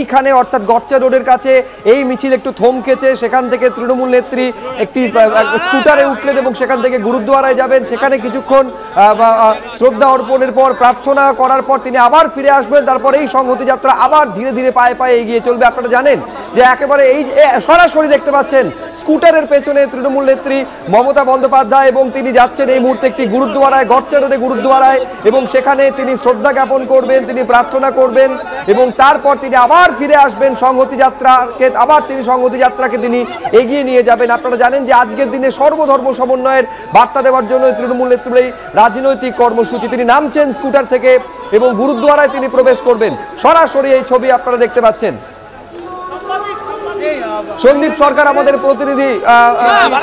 এইখানে অর্থাৎ গর্চা রোডের কাছে এই মিছিল একটু থমকেছে। সেখান থেকে তৃণমূল নেত্রী একটি স্কুটারে উঠলেন এবং সেখান থেকে গুরুদ্বারায় যাবেন। সেখানে কিছুক্ষণ শ্রদ্ধা অর্পণের পর প্রার্থনা করার পর তিনি আবার ফিরে আসবেন। তারপর এই সংহতি যাত্রা আবার ধীরে ধীরে পায়ে পায়ে এগিয়ে চলবে। আপনারা জানেন যে একেবারে এই সরাসরি দেখতে পাচ্ছেন স্কুটারের পেছনে তৃণমূল নেত্রী মমতা বন্দ্যোপাধ্যায় এবং তিনি যাচ্ছেন এই মুহূর্তে একটি গুরুদ্বারায়, গর্চা রোডে গুরুদ্বারায়, এবং সেখানে তিনি শ্রদ্ধা জ্ঞাপন করবেন, তিনি প্রার্থনা করবেন এবং তারপর তিনি আবার ফিরে আসবেন সংহতি যাত্রাকে, আবার তিনি সংহতি যাত্রাকে তিনি এগিয়ে নিয়ে যাবেন। আপনারা জানেন যে আজকের দিনে সর্বধর্ম সমন্বয়ের বার্তা দেওয়ার জন্য তৃণমূল নেত্রীর এই রাজনৈতিক কর্মসূচি। তিনি নামছেন স্কুটার থেকে এবং গুরুদ্বারায় তিনি প্রবেশ করবেন। সরাসরি এই ছবি আপনারা দেখতে পাচ্ছেন। সন্দীপ সরকার আমাদের প্রতিনিধি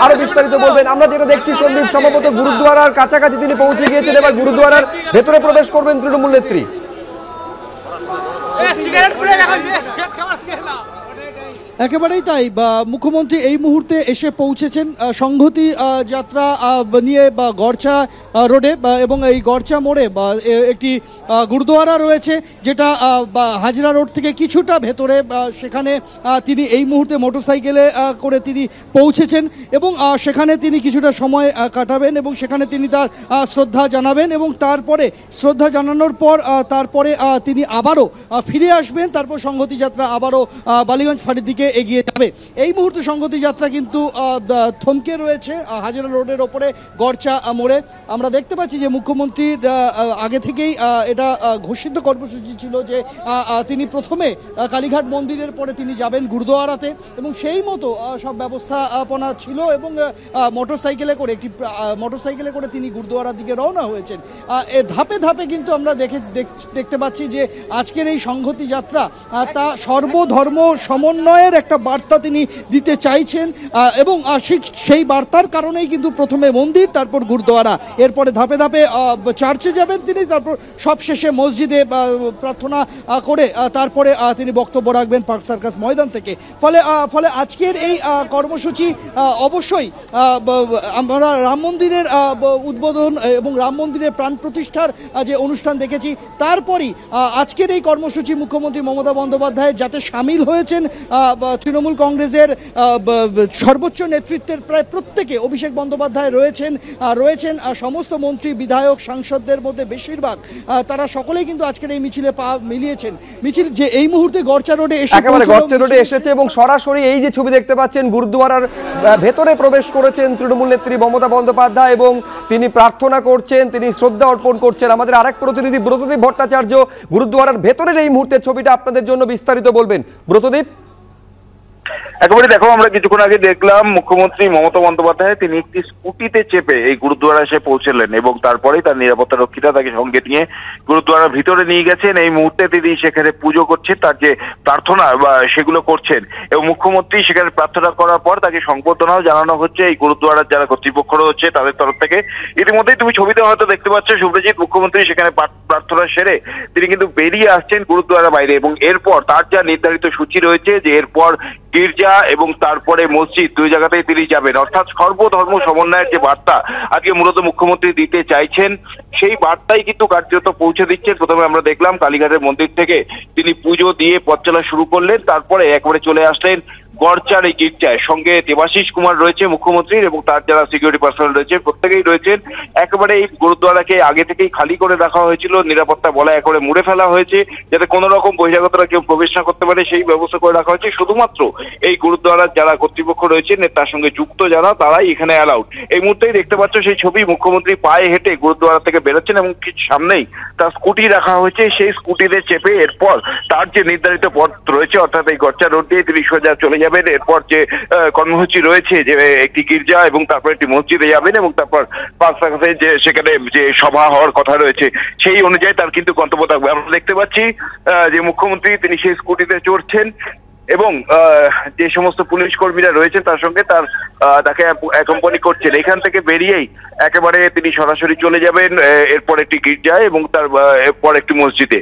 আরো বিস্তারিত বলবেন। আমরা যেটা দেখছি সন্দীপ, সম্ভবত গুরুদ্বারার কাছাকাছি তিনি পৌঁছে গিয়েছেন, এবার গুরুদ্বারার ভেতরে প্রবেশ করবেন তৃণমূল নেত্রী। একেবারেই তাই, মুখ্যমন্ত্রী এই মুহূর্তে এসে পৌঁছেছেন সংহতি যাত্রা নিয়ে গড়চা রোডে, এবং এই গড়চা মোড়ে একটি গুরুদ্বারা রয়েছে যেটা হাজরা রোড থেকে কিছুটা ভেতরে, সেখানে তিনি এই মুহূর্তে মোটরসাইকেলে করে তিনি পৌঁছেছেন এবং সেখানে তিনি কিছুটা সময় কাটাবেন এবং সেখানে তিনি তার শ্রদ্ধা জানাবেন এবং তারপরে শ্রদ্ধা জানানোর পর তারপরে তিনি আবারও ফিরে আসবেন। তারপর সংহতি যাত্রা আবারও বালিগঞ্জ ফাঁড়ির দিকে এগিয়ে যাবে। এই মুহূর্তে সংহতি যাত্রা কিন্তু থমকে রয়েছে হাজরা রোডের ওপরে গড়চা মোড়ে। আমরা দেখতে পাচ্ছি যে মুখ্যমন্ত্রী আগে থেকেই এটা ঘোষিত কর্মসূচি ছিল যে তিনি প্রথমে কালীঘাট মন্দিরের পরে তিনি যাবেন গুরুদ্বারাতে এবং সেই মতো সব ব্যবস্থাপনা ছিল এবং মোটরসাইকেলে করে তিনি গুরুদ্বারার দিকে রওনা হয়েছেন। ধাপে ধাপে কিন্তু আমরা দেখতে পাচ্ছি যে আজকের এই সংহতি যাত্রা তা সর্বধর্ম সমন্বয়ের একটা বার্তা তিনি দিতে চাইছেন এবং সেই বার্তার কারণেই কিন্তু প্রথমে মন্দির, তারপর গুরুদ্বারা, এরপরে ধাপে ধাপে চার্চে যাবেন তিনি, তারপর সবশেষে মসজিদে প্রার্থনা করে তারপরে তিনি বক্তব্য রাখবেন পার্ক সার্কাস ময়দান থেকে। ফলে আজকের এই কর্মসূচি অবশ্যই আমরা রাম মন্দিরের উদ্বোধন এবং রাম মন্দিরের প্রাণ প্রতিষ্ঠার যে অনুষ্ঠান দেখেছি, তারপরই আজকের এই কর্মসূচি মুখ্যমন্ত্রী মমতা বন্দ্যোপাধ্যায় যাতে সামিল হয়েছেন তৃণমূল কংগ্রেসের সর্বোচ্চ নেতৃত্বের প্রায় প্রত্যেকে, অভিষেক বন্দ্যোপাধ্যায় রয়েছেন সমস্ত মন্ত্রী, বিধায়ক, সাংসদদের মধ্যে বেশিরভাগ তারা সকলেই কিন্তু আজকের এই মিছিলে পা মিলিয়েছেন। মিছিল যে এই মুহূর্তে গড়চা রোডে এসেছে এবং সরাসরি এই যে ছবি দেখতে পাচ্ছেন গুরুদ্বারার ভেতরে প্রবেশ করেছেন তৃণমূল নেত্রী মমতা বন্দ্যোপাধ্যায় এবং তিনি প্রার্থনা করছেন, তিনি শ্রদ্ধা অর্পণ করছেন। আমাদের আরেক প্রতিনিধি ব্রতদীপ ভট্টাচার্য গুরুদ্বারার ভেতরের এই মুহূর্তের ছবিটা আপনাদের জন্য বিস্তারিত বলবেন। ব্রতদীপ, একেবারে দেখো, আমরা কিছুক্ষণ আগে দেখলাম মুখ্যমন্ত্রী মমতা বন্দ্যোপাধ্যায় তিনি একটি স্কুটিতে চেপে এই গুরুদ্বারা এসে পৌঁছলেন এবং তারপরেই তার নিরাপত্তা রক্ষীরা তাকে সঙ্গে নিয়ে গুরুদ্বারার ভিতরে নিয়ে গেছেন। এই মুহূর্তে তিনি সেখানে পুজো করছেন, তার যে প্রার্থনা বা সেগুলো করছেন এবং মুখ্যমন্ত্রী সেখানে প্রার্থনা করার পর তাকে সংবর্ধনাও জানানো হচ্ছে এই গুরুদ্বারার যারা কর্তৃপক্ষ রয়েছে তাদের তরফ থেকে। ইতিমধ্যেই তুমি ছবিতে হয়তো দেখতে পাচ্ছ শুভ্রজিৎ, মুখ্যমন্ত্রী সেখানে প্রার্থনা সেরে তিনি কিন্তু বেরিয়ে আসছেন গুরুদ্বারার বাইরে এবং এরপর তার যা নির্ধারিত সূচি রয়েছে যে এরপর গির্জা এবং তারপরে মসজিদ, দুই জায়গাতেই তিনি যাবেন। অর্থাৎ সর্বধর্ম সমন্বয়ের যে বার্তা আজকে মূলত মুখ্যমন্ত্রী দিতে চাইছেন সেই বার্তাই কিন্তু কার্যত পৌঁছে দিচ্ছেন। প্রথমে আমরা দেখলাম কালীঘাটের মন্দির থেকে তিনি পুজো দিয়ে পথ চলা শুরু করলেন, তারপরে একবারে চলে আসলেন গড়চার এই গির্জায়। সঙ্গে দেবাশিস কুমার রয়েছে মুখ্যমন্ত্রীর এবং তার যারা সিকিউরিটি পার্সোনাল রয়েছে প্রত্যেকেই রয়েছেন। একেবারে এই গুরুদ্বারাকে আগে থেকেই খালি করে রাখা হয়েছিল, নিরাপত্তা বলা করে মুড়ে ফেলা হয়েছে যাতে কোনো রকম বহিরাগতরা কেউ প্রবেশ না করতে পারে, সেই ব্যবস্থা করে রাখা হয়েছে। শুধুমাত্র এই গুরুদ্বারার যারা কর্তৃপক্ষ রয়েছেন তার সঙ্গে যুক্ত যারা তারাই এখানে অ্যালাউড। এই মুহূর্তেই দেখতে পাচ্ছ সেই ছবি, মুখ্যমন্ত্রী পায়ে হেঁটে গুরুদ্বারা থেকে বেরোচ্ছেন এবং কিছু সামনেই তার স্কুটি রাখা হয়েছে, সেই স্কুটিতে চেপে এরপর তার যে নির্ধারিত পথ রয়েছে অর্থাৎ এই গড়চা রোড দিয়ে তিনি সোজা চলে যাবেন। এরপর যে কর্মসূচি রয়েছে যে একটি গির্জা এবং তারপর একটি মসজিদে যাবেন এবং তারপর পাঁচ টাকাতে যে সেখানে যে সভা হওয়ার কথা রয়েছে সেই অনুযায়ী তার কিন্তু গন্তব্য থাকবে। আমরা দেখতে পাচ্ছি যে মুখ্যমন্ত্রী তিনি সেই স্কুটিতে চড়ছেন এবং যে সমস্ত পুলিশ কর্মীরা রয়েছেন তার সঙ্গে তাকে অ্যাকম্পানি করছেন। এখান থেকে বেরিয়েই একেবারে তিনি সরাসরি চলে যাবেন এরপর একটি গির্জায় এবং তারপর একটি মসজিদে।